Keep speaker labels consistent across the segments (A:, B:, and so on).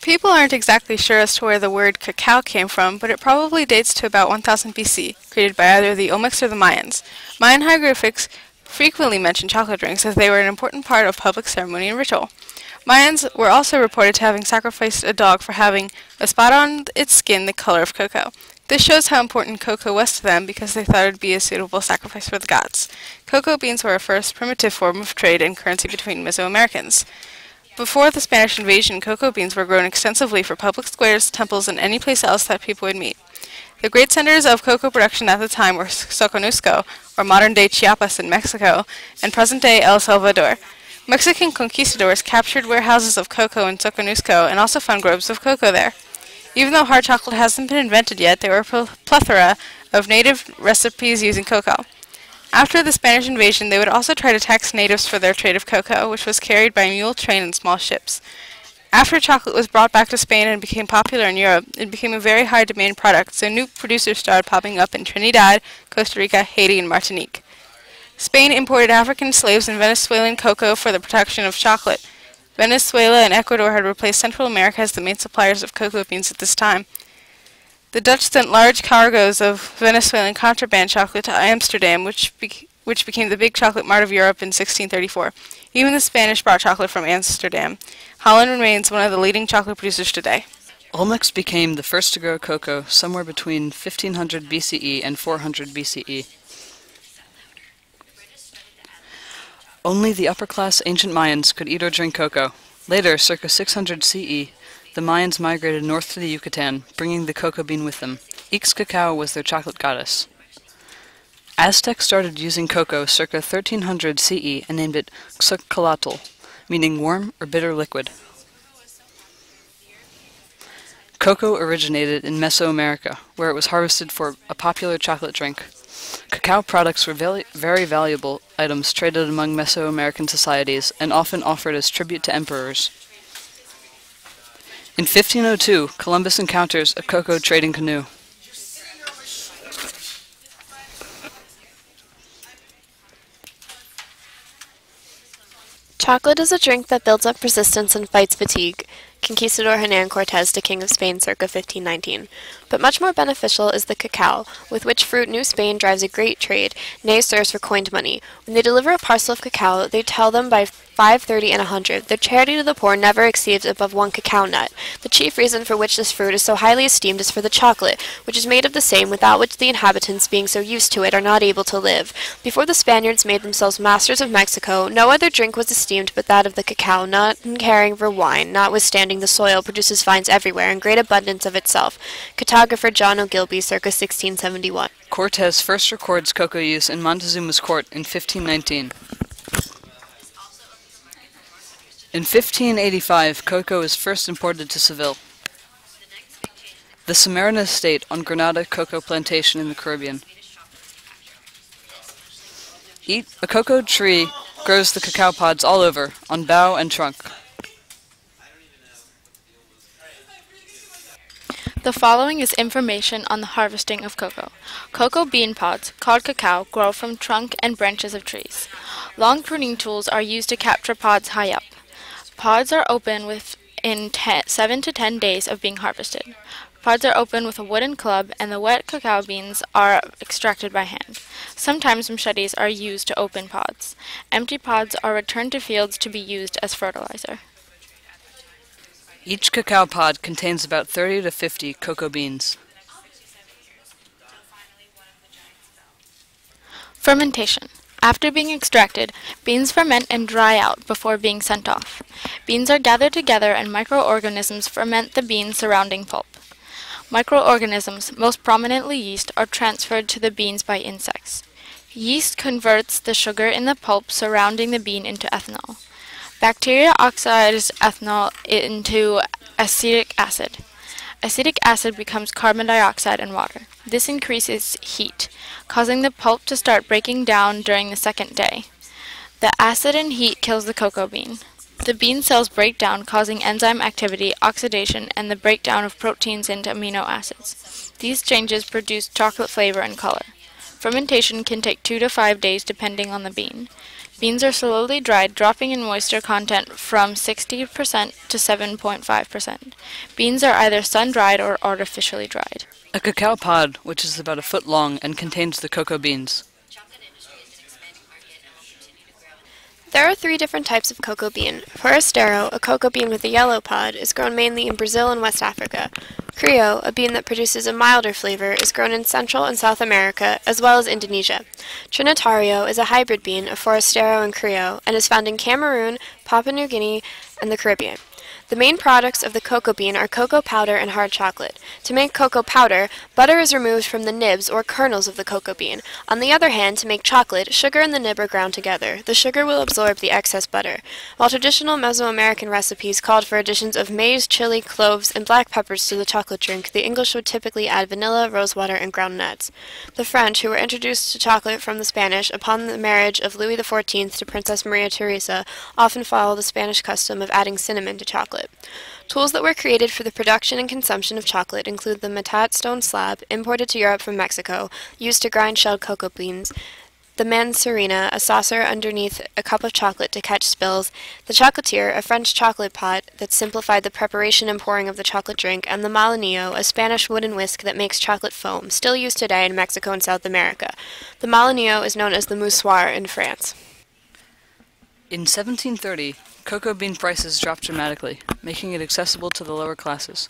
A: People aren't exactly sure as to where the word cacao came from, but it probably dates to about 1000 BC, created by either the Olmecs or the Mayans. Mayan hieroglyphics frequently mention chocolate drinks as they were an important part of public ceremony and ritual. Mayans were also reported to having sacrificed a dog for having a spot on its skin the color of cocoa. This shows how important cocoa was to them because they thought it would be a suitable sacrifice for the gods. Cocoa beans were a first primitive form of trade and currency between Mesoamericans. Before the Spanish invasion, cocoa beans were grown extensively for public squares, temples, and any place else that people would meet. The great centers of cocoa production at the time were Soconusco, or modern-day Chiapas in Mexico, and present-day El Salvador. Mexican conquistadors captured warehouses of cocoa in Soconusco and also found groves of cocoa there. Even though hard chocolate hasn't been invented yet, there were a plethora of native recipes using cocoa. After the Spanish invasion, they would also try to tax natives for their trade of cocoa, which was carried by mule train and small ships. After chocolate was brought back to Spain and became popular in Europe, it became a very high demand product, so new producers started popping up in Trinidad, Costa Rica, Haiti, and Martinique. Spain imported African slaves and Venezuelan cocoa for the production of chocolate. Venezuela and Ecuador had replaced Central America as the main suppliers of cocoa beans at this time. The Dutch sent large cargoes of Venezuelan contraband chocolate to Amsterdam, which became the big chocolate mart of Europe in 1634. Even the Spanish brought chocolate from Amsterdam. Holland remains one of the leading chocolate producers today.
B: Olmecs became the first to grow cocoa somewhere between 1500 BCE and 400 BCE. Only the upper-class ancient Mayans could eat or drink cocoa. Later, circa 600 CE, the Mayans migrated north to the Yucatan, bringing the cocoa bean with them. Ix cacao was their chocolate goddess. Aztecs started using cocoa circa 1300 CE and named it xocolotl, meaning warm or bitter liquid. Cocoa originated in Mesoamerica, where it was harvested for a popular chocolate drink. Cacao products were very valuable items traded among Mesoamerican societies and often offered as tribute to emperors. In 1502, Columbus encounters a cocoa trading canoe.
C: Chocolate is a drink that builds up resistance and fights fatigue. Conquistador Hernán Cortés to King of Spain circa 1519. But much more beneficial is the cacao, with which fruit New Spain drives a great trade, nay serves for coined money. When they deliver a parcel of cacao, they tell them by 530 and 100. Their charity to the poor never exceeds above 1 cacao nut. The chief reason for which this fruit is so highly esteemed is for the chocolate, which is made of the same without which the inhabitants, being so used to it, are not able to live. Before the Spaniards made themselves masters of Mexico, no other drink was esteemed but that of the cacao, not caring for wine, notwithstanding the soil produces vines everywhere in great abundance of itself. Cartographer John O'Gilby, circa 1671.
B: Cortés first records cocoa use in Montezuma's court in 1519. In 1585, cocoa is first imported to Seville, the Samaritan estate on Granada cocoa plantation in the Caribbean. A cocoa tree grows the cacao pods all over, on bough and trunk.
D: The following is information on the harvesting of cocoa. Cocoa bean pods, called cacao, grow from trunk and branches of trees. Long pruning tools are used to capture pods high up. Pods are open within 7 to 10 days of being harvested. Pods are opened with a wooden club, and the wet cacao beans are extracted by hand. Sometimes machetes are used to open pods. Empty pods are returned to fields to be used as fertilizer.
B: Each cacao pod contains about 30 to 50 cocoa beans.
D: Fermentation. After being extracted, beans ferment and dry out before being sent off. Beans are gathered together and microorganisms ferment the beans surrounding pulp. Microorganisms, most prominently yeast, are transferred to the beans by insects. Yeast converts the sugar in the pulp surrounding the bean into ethanol. Bacteria oxidize ethanol into acetic acid. Acetic acid becomes carbon dioxide and water. This increases heat, causing the pulp to start breaking down during the second day. The acid and heat kills the cocoa bean. The bean cells break down, causing enzyme activity, oxidation, and the breakdown of proteins into amino acids. These changes produce chocolate flavor and color. Fermentation can take 2 to 5 days depending on the bean. Beans are slowly dried, dropping in moisture content from 60% to 7.5%. Beans are either sun-dried or artificially dried.
B: A cacao pod, which is about a foot long and contains the cocoa beans.
C: There are 3 different types of cocoa bean. Forastero, a cocoa bean with a yellow pod, is grown mainly in Brazil and West Africa. Criollo, a bean that produces a milder flavor, is grown in Central and South America, as well as Indonesia. Trinitario is a hybrid bean of Forastero and Criollo, and is found in Cameroon, Papua New Guinea, and the Caribbean. The main products of the cocoa bean are cocoa powder and hard chocolate. To make cocoa powder, butter is removed from the nibs or kernels of the cocoa bean. On the other hand, to make chocolate, sugar and the nib are ground together. The sugar will absorb the excess butter. While traditional Mesoamerican recipes called for additions of maize, chili, cloves, and black peppers to the chocolate drink, the English would typically add vanilla, rosewater, and ground nuts. The French, who were introduced to chocolate from the Spanish upon the marriage of Louis XIV to Princess Maria Theresa, often follow the Spanish custom of adding cinnamon to chocolate. Tools that were created for the production and consumption of chocolate include the metat stone slab, imported to Europe from Mexico, used to grind shelled cocoa beans, the mansurina, a saucer underneath a cup of chocolate to catch spills, the chocolatier, a French chocolate pot that simplified the preparation and pouring of the chocolate drink, and the molinillo, a Spanish wooden whisk that makes chocolate foam, still used today in Mexico and South America. The molinillo is known as the moussoir in France.
B: In 1730, cocoa bean prices dropped dramatically, making it accessible to the lower classes.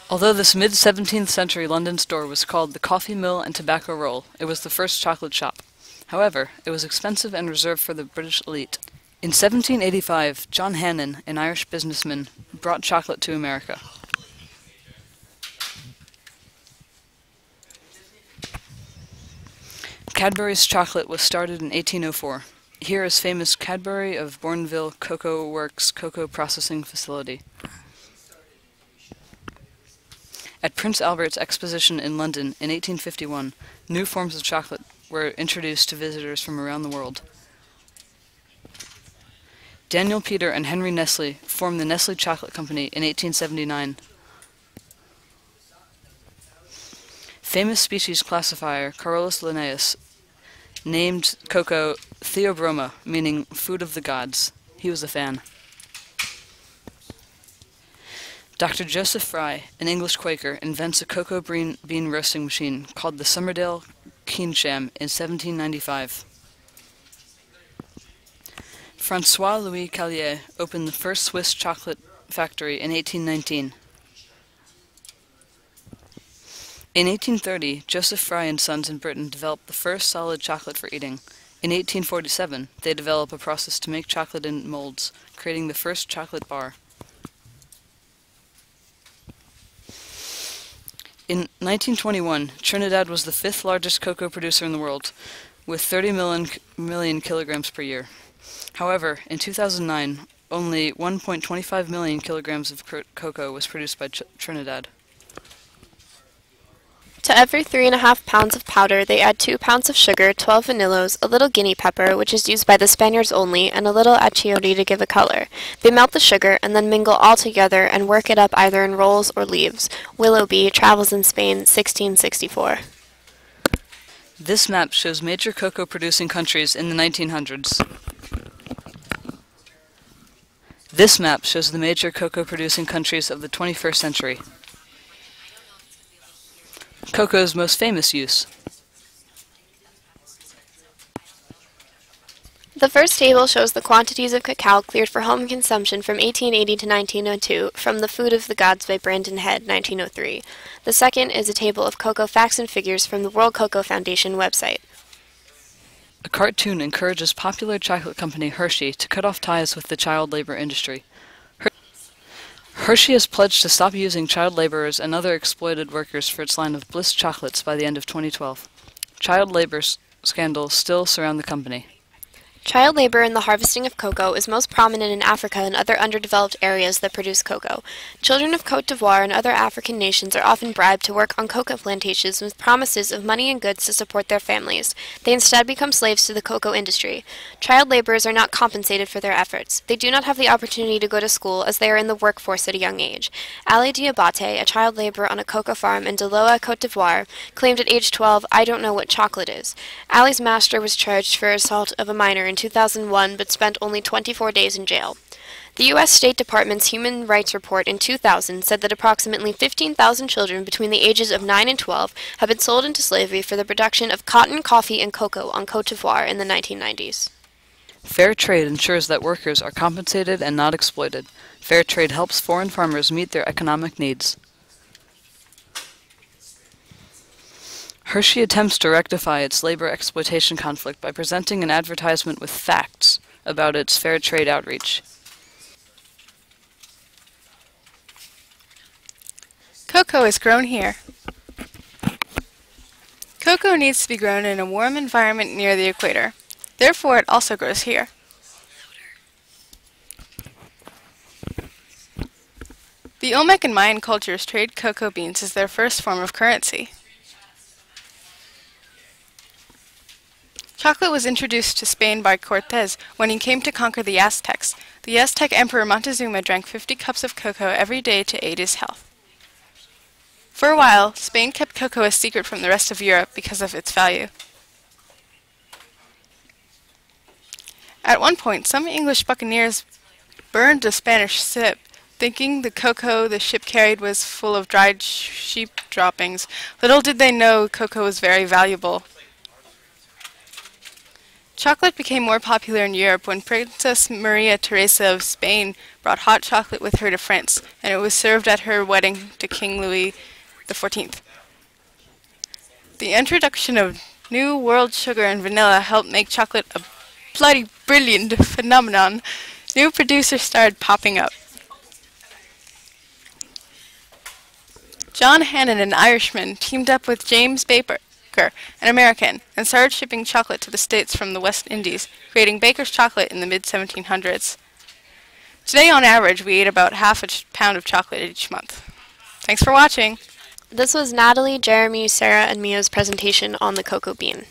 B: Although this mid-17th century London store was called the Coffee Mill and Tobacco Roll, it was the first chocolate shop. However, it was expensive and reserved for the British elite. In 1785, John Hannon, an Irish businessman, brought chocolate to America. Cadbury's chocolate was started in 1804. Here is famous Cadbury of Bourneville Cocoa Works cocoa processing facility. At Prince Albert's Exposition in London in 1851, new forms of chocolate were introduced to visitors from around the world. Daniel Peter and Henry Nestle formed the Nestle Chocolate Company in 1879. Famous species classifier Carolus Linnaeus named cocoa Theobroma, meaning food of the gods. He was a fan. Dr. Joseph Fry, an English Quaker, invents a cocoa bean roasting machine called the Somerdale Keynsham in 1795. François-Louis Callier opened the first Swiss chocolate factory in 1819. In 1830, Joseph Fry and Sons in Britain developed the first solid chocolate for eating. In 1847, they developed a process to make chocolate in molds, creating the first chocolate bar. In 1921, Trinidad was the 5th largest cocoa producer in the world, with 30 million kilograms per year. However, in 2009, only 1.25 million kilograms of cocoa was produced by Trinidad.
C: To every 3.5 pounds of powder, they add 2 pounds of sugar, 12 vanillos, a little guinea pepper, which is used by the Spaniards only, and a little achiote to give a color. They melt the sugar and then mingle all together and work it up either in rolls or leaves. Willoughby, Travels in Spain, 1664.
B: This map shows major cocoa producing countries in the 1900s. This map shows the major cocoa producing countries of the 21st century. Cocoa's most famous use.
C: The first table shows the quantities of cacao cleared for home consumption from 1880 to 1902 from The Food of the Gods by Brandon Head, 1903. The second is a table of cocoa facts and figures from the World Cocoa Foundation website.
B: A cartoon encourages popular chocolate company Hershey to cut off ties with the child labor industry. Hershey has pledged to stop using child laborers and other exploited workers for its line of Bliss chocolates by the end of 2012. Child labor scandals still surround the company.
C: Child labor in the harvesting of cocoa is most prominent in Africa and other underdeveloped areas that produce cocoa. Children of Côte d'Ivoire and other African nations are often bribed to work on cocoa plantations with promises of money and goods to support their families. They instead become slaves to the cocoa industry. Child laborers are not compensated for their efforts. They do not have the opportunity to go to school as they are in the workforce at a young age. Ali Diabate, a child laborer on a cocoa farm in Daloa, Côte d'Ivoire, claimed at age 12, "I don't know what chocolate is." Ali's master was charged for assault of a minor in 2001 but spent only 24 days in jail. The U.S. State Department's Human Rights Report in 2000 said that approximately 15,000 children between the ages of 9 and 12 have been sold into slavery for the production of cotton, coffee, and cocoa on Côte d'Ivoire in the 1990s.
B: Fair trade ensures that workers are compensated and not exploited. Fair trade helps foreign farmers meet their economic needs. Hershey attempts to rectify its labor exploitation conflict by presenting an advertisement with facts about its fair trade outreach.
A: Cocoa is grown here. Cocoa needs to be grown in a warm environment near the equator. Therefore, it also grows here. The Olmec and Mayan cultures trade cocoa beans as their first form of currency. Chocolate was introduced to Spain by Cortés when he came to conquer the Aztecs. The Aztec Emperor Montezuma drank 50 cups of cocoa every day to aid his health. For a while, Spain kept cocoa a secret from the rest of Europe because of its value. At one point, some English buccaneers burned a Spanish ship, thinking the cocoa the ship carried was full of dried sheep droppings. Little did they know cocoa was very valuable. Chocolate became more popular in Europe when Princess Maria Theresa of Spain brought hot chocolate with her to France, and it was served at her wedding to King Louis XIV. The introduction of New World sugar and vanilla helped make chocolate a bloody brilliant phenomenon. New producers started popping up. John Hannon, an Irishman, teamed up with James Baker, an American, and started shipping chocolate to the States from the West Indies, creating Baker's chocolate in the mid-1700s. Today, on average, we eat about half a pound of chocolate each month. Thanks for watching!
C: This was Natalie, Jeremy, Sarah, and Mia's presentation on the cocoa bean.